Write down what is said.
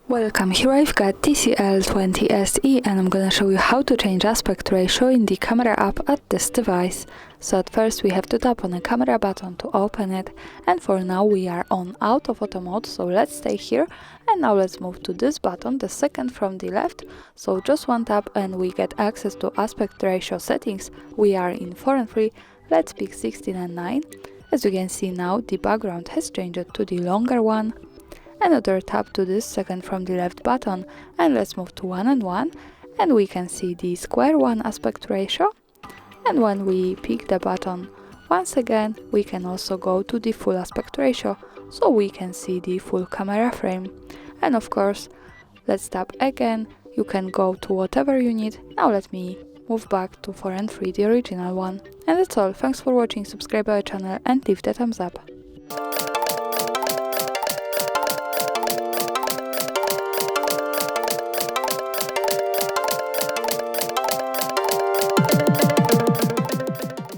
Welcome, here I've got TCL 20SE and I'm gonna show you how to change aspect ratio in the camera app at this device. So at first we have to tap on the camera button to open it, and for now we are on out of auto mode, so let's stay here. And now let's move to this button, the second from the left. So just one tap and we get access to aspect ratio settings. We are in 4 and 3, let's pick 16 and 9. As you can see now, the background has changed to the longer one. Another tap to this second from the left button, and let's move to 1 and 1, and we can see the square one aspect ratio. And when we pick the button once again, we can also go to the full aspect ratio, so we can see the full camera frame. And of course, let's tap again, you can go to whatever you need. Now let me move back to 4 and 3, the original one. And that's all, thanks for watching, subscribe our channel and leave the thumbs up.